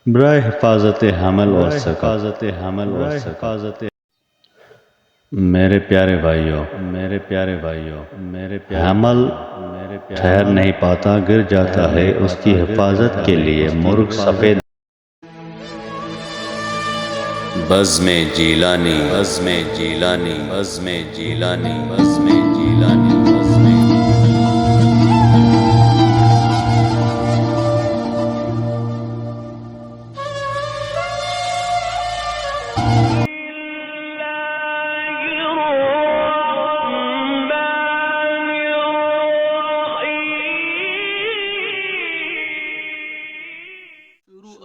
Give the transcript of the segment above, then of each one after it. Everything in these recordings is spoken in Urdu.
برائے حفاظت حمل اور ثقافت میرے پیارے بھائیوں، حمل ٹھہر نہیں پاتا، گر جاتا ہے، اس کی حفاظت کے لیے مرغ سفید بزم جیلانی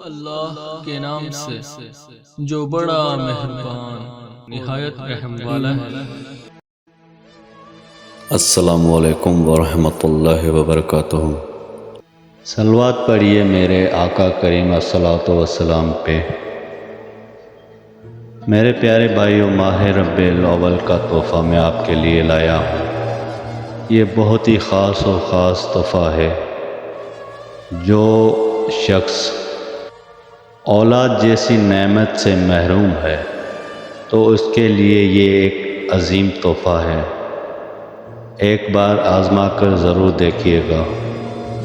اللہ کے نام سے جو بڑا مہربان نہایت رحم والا ہے۔ السلام علیکم ورحمۃ اللہ وبرکاتہ۔ صلوات پڑھیے میرے آقا کریم الصلاۃ والسلام پہ۔ میرے پیارے بھائیوں، ماہ ربیع الاول کا تحفہ میں آپ کے لیے لایا ہوں۔ یہ بہت ہی خاص تحفہ ہے۔ جو شخص اولاد جیسی نعمت سے محروم ہے تو اس کے لیے یہ ایک عظیم تحفہ ہے۔ ایک بار آزما کر ضرور دیکھیے گا۔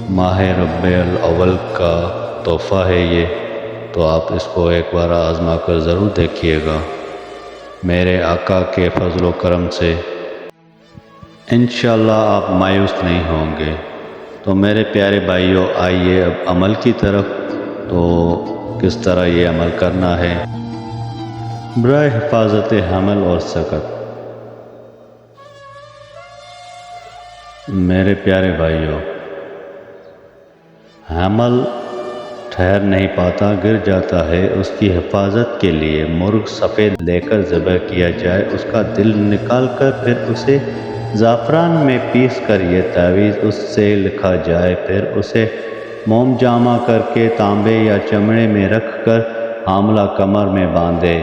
ماہ ربیع الاول کا تحفہ ہے یہ، تو آپ اس کو ایک بار آزما کر ضرور دیکھیے گا۔ میرے آقا کے فضل و کرم سے انشاءاللہ آپ مایوس نہیں ہوں گے۔ تو میرے پیارے بھائیوں، آئیے اب عمل کی طرف۔ تو کس طرح یہ عمل کرنا ہے؟ برائے حفاظت حمل اور ثقافت میرے پیارے بھائیوں، حمل ٹھہر نہیں پاتا، گر جاتا ہے، اس کی حفاظت کے لیے مرغ سفید لے کر ذبح کیا جائے، اس کا دل نکال کر پھر اسے زعفران میں پیس کر یہ تعویذ اس سے لکھا جائے، پھر اسے موم جامع کر کے تانبے یا چمڑے میں رکھ کر حاملہ کمر میں باندھے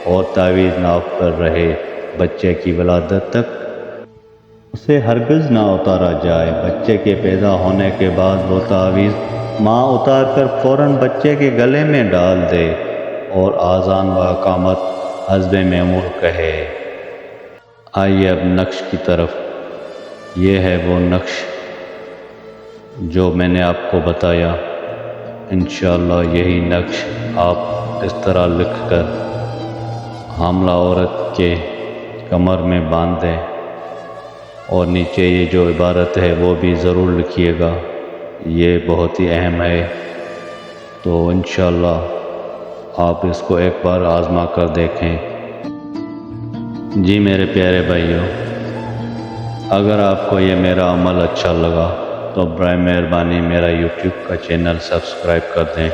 اور تعویذ ناف پر رہے بچے کی ولادت تک۔ اسے ہرگز نہ اتارا جائے۔ بچے کے پیدا ہونے کے بعد وہ تعویذ ماں اتار کر فوراً بچے کے گلے میں ڈال دے اور آذان و اقامت حسب معمول کہے۔ آئیے اب نقش کی طرف۔ یہ ہے وہ نقش جو میں نے آپ کو بتایا۔ انشاءاللہ یہی نقش آپ اس طرح لکھ کر حاملہ عورت کے کمر میں باندھ دیں، اور نیچے یہ جو عبارت ہے وہ بھی ضرور لکھیے گا، یہ بہت ہی اہم ہے۔ تو انشاءاللہ آپ اس کو ایک بار آزما کر دیکھیں۔ جی میرے پیارے بھائیوں، اگر آپ کو یہ میرا عمل اچھا لگا تو برائے مہربانی میرا یوٹیوب کا چینل سبسکرائب کر دیں۔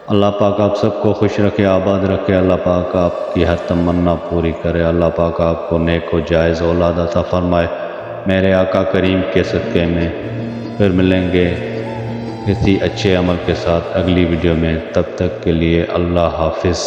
اللہ پاک آپ سب کو خوش رکھے، آباد رکھے۔ اللہ پاک آپ کی ہر تمنا پوری کرے۔ اللہ پاک آپ کو نیک و جائز اولاد عطا فرمائے۔ میرے آقا کریم کے صدقے میں پھر ملیں گے کسی اچھے عمل کے ساتھ اگلی ویڈیو میں۔ تب تک کے لیے اللہ حافظ۔